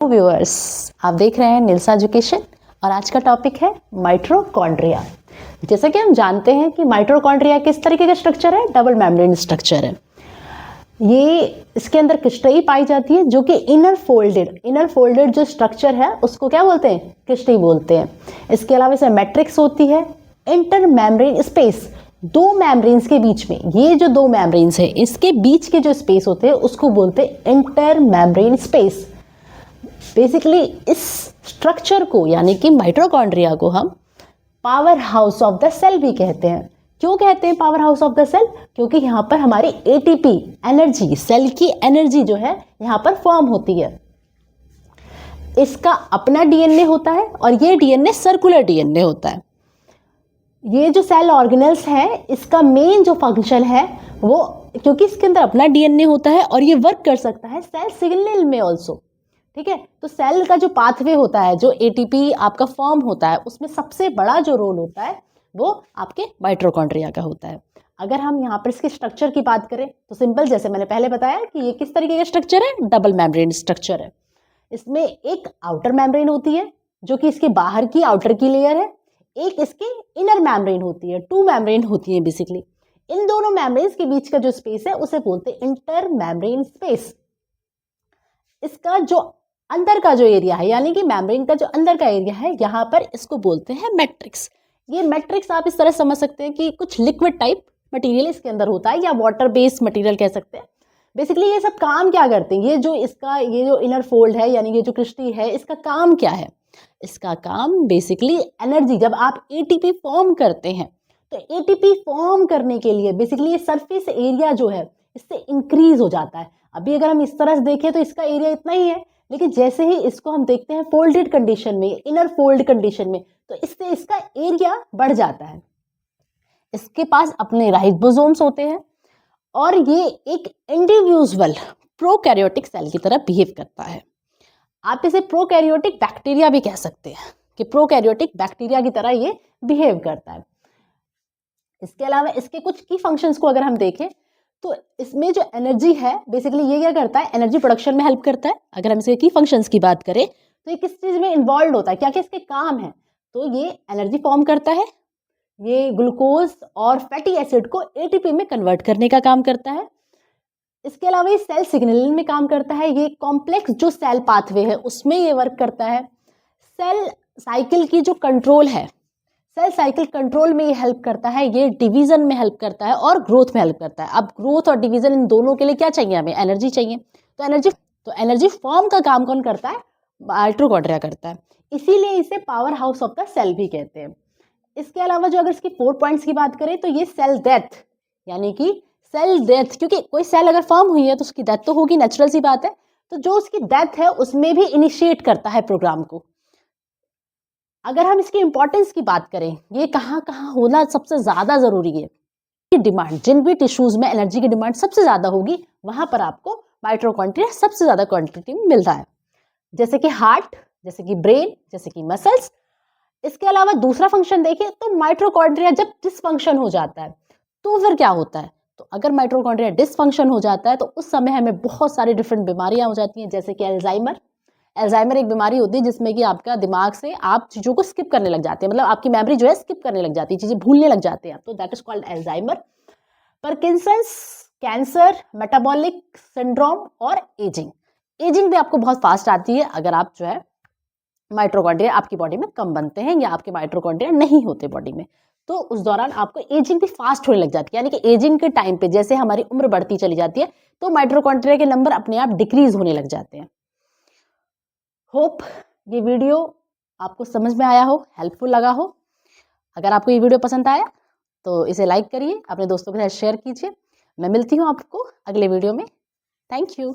Viewers, आप देख रहे हैं निल्सा एजुकेशन और आज का टॉपिक है माइटोकॉन्ड्रिया। जैसा कि हम जानते हैं कि माइटोकॉन्ड्रिया किस तरीके का स्ट्रक्चर है, डबल मेम्ब्रेन स्ट्रक्चर है। ये इसके अंदर क्रिस्टली पाई जाती है जो कि इनर फोल्डेड जो स्ट्रक्चर है उसको क्या बोलते हैं, क्रिस्टली बोलते हैं। इसके अलावा इसमें मैट्रिक्स होती है, इंटर मेम्ब्रेन स्पेस, दो मेम्ब्रेन्स के बीच में, ये जो दो मेम्ब्रेन्स है इसके बीच के जो स्पेस होते हैं उसको बोलते हैं इंटर मेम्ब्रेन स्पेस। बेसिकली इस स्ट्रक्चर को यानी कि माइटोकॉन्ड्रिया को हम power house of the cell भी कहते हैं। क्यों कहते हैं power house of the cell? क्योंकि यहाँ पर हमारी एटीपी एनर्जी, सेल की एनर्जी जो है यहाँ पर फॉर्म होती है। इसका अपना डीएनए होता है और ये डीएनए सर्कुलर डीएनए होता है। ये जो सेल ऑर्गेनेल्स है इसका मेन जो फंक्शन है वो, क्योंकि इसके अंदर अपना डीएनए होता है और ये वर्क कर सकता है सेल सिग्नल में ऑल्सो। ठीक है, तो सेल का जो पाथवे होता है, जो एटीपी आपका फॉर्म होता है, उसमें सबसे बड़ा जो रोल होता है वो आपके माइटोकॉन्ड्रिया का होता है। अगर हम यहाँ पर इसके स्ट्रक्चर की बात करें तो सिंपल, जैसे मैंने पहले बताया कि ये किस तरीके का स्ट्रक्चर है, डबल मेम्ब्रेन स्ट्रक्चर है। इसमें एक आउटर मेम्ब्रेन होती है जो कि इसके बाहर की आउटर की लेयर है, एक इसकी इनर मेम्ब्रेन होती है, टू मेम्ब्रेन होती है बेसिकली। इन दोनों मेम्ब्रेन्स के बीच का जो स्पेस है उसे बोलते हैं इंटर मेम्ब्रेन स्पेस। इसका जो अंदर का जो एरिया है यानी कि मेम्ब्रेन का जो अंदर का एरिया है, यहाँ पर इसको बोलते हैं मैट्रिक्स। ये मैट्रिक्स आप इस तरह समझ सकते हैं कि कुछ लिक्विड टाइप मटेरियल इसके अंदर होता है या वाटर बेस्ड मटेरियल कह सकते हैं। बेसिकली ये सब काम क्या करते हैं, ये जो इनर फोल्ड है यानी ये जो क्रिस्टल है, इसका काम क्या है? इसका काम बेसिकली एनर्जी, जब आप एटीपी फॉर्म करते हैं तो एटीपी फॉर्म करने के लिए बेसिकली ये सरफेस एरिया जो है इससे इंक्रीज हो जाता है। अभी अगर हम इस तरह से देखें तो इसका एरिया इतना ही है, लेकिन जैसे ही इसको हम देखते हैं फोल्डेड कंडीशन में, इनर फोल्ड कंडीशन में, तो इससे इसका एरिया बढ़ जाता है। इसके पास अपने राइबोसोम्स होते हैं और ये एक इंडिविजुअल प्रोकैरियोटिक सेल की तरह बिहेव करता है। आप इसे प्रोकैरियोटिक बैक्टीरिया भी कह सकते हैं कि प्रोकैरियोटिक बैक्टीरिया की तरह ये बिहेव करता है। इसके अलावा इसके कुछ की फंक्शंस को अगर हम देखें तो इसमें जो एनर्जी है बेसिकली ये क्या करता है, एनर्जी प्रोडक्शन में हेल्प करता है। अगर हम इसके की फंक्शंस की बात करें तो ये किस चीज़ में इन्वॉल्व होता है, क्या क्या इसके काम है, तो ये एनर्जी फॉर्म करता है, ये ग्लूकोज और फैटी एसिड को एटीपी में कन्वर्ट करने का काम करता है। इसके अलावा ये सेल सिग्नलिंग में काम करता है, ये कॉम्प्लेक्स जो सेल पाथवे है उसमें ये वर्क करता है। सेल साइकिल की जो कंट्रोल है, सेल साइकिल कंट्रोल में ये हेल्प करता है, ये डिवीजन में हेल्प करता है और ग्रोथ में हेल्प करता है। अब ग्रोथ और डिवीजन इन दोनों के लिए क्या चाहिए, हमें एनर्जी चाहिए। तो एनर्जी फॉर्म का काम कौन करता है, माइटोकॉन्ड्रिया करता है। इसीलिए इसे power house of the cell भी कहते हैं। इसके अलावा जो अगर इसकी 4 पॉइंट्स की बात करें तो ये सेल डेथ, यानी कि सेल डेथ, क्योंकि कोई सेल अगर फॉर्म हुई है तो उसकी डेथ तो होगी, नेचुरल सी बात है। तो जो उसकी डेथ है उसमें भी इनिशिएट करता है प्रोग्राम को। अगर हम इसकी इंपॉर्टेंस की बात करें, ये कहाँ कहाँ होना सबसे ज़्यादा ज़रूरी है, कि डिमांड, जिन भी टिश्यूज़ में एनर्जी की डिमांड सबसे ज़्यादा होगी वहाँ पर आपको माइटोकॉन्ड्रिया सबसे ज़्यादा क्वांटिटी में मिल रहा है, जैसे कि हार्ट, जैसे कि ब्रेन, जैसे कि मसल्स। इसके अलावा दूसरा फंक्शन देखें तो माइटोकॉन्ड्रिया जब डिसफंक्शन हो जाता है तो फिर क्या होता है, तो अगर माइटोकॉन्ड्रिया डिसफंक्शन हो जाता है तो उस समय हमें बहुत सारी डिफरेंट बीमारियां हो जाती हैं, जैसे कि अल्जाइमर एक बीमारी होती है जिसमें कि आपका दिमाग से आप चीज़ों को स्किप करने लग जाते हैं, मतलब आपकी मेमोरी जो है स्किप करने लग जाती है, चीज़ें भूलने लग जाते हैं, तो that is called Alzheimer. Parkinson's, cancer, metabolic syndrome और एजिंग भी आपको बहुत फास्ट आती है अगर आप जो है माइटोकॉन्ड्रिया आपकी बॉडी में कम बनते हैं या आपके माइटोकॉन्ड्रिया नहीं होते बॉडी में, तो उस दौरान आपको एजिंग भी फास्ट होने लग जाती है। यानी कि एजिंग के टाइम पे जैसे हमारी उम्र बढ़ती चली जाती है तो माइटोकॉन्ड्रिया के नंबर अपने आप डिक्रीज होने लग जाते हैं। होप ये वीडियो आपको समझ में आया हो, हेल्पफुल लगा हो। अगर आपको ये वीडियो पसंद आया तो इसे लाइक करिए, अपने दोस्तों के साथ शेयर कीजिए। मैं मिलती हूँ आपको अगले वीडियो में। Thank you.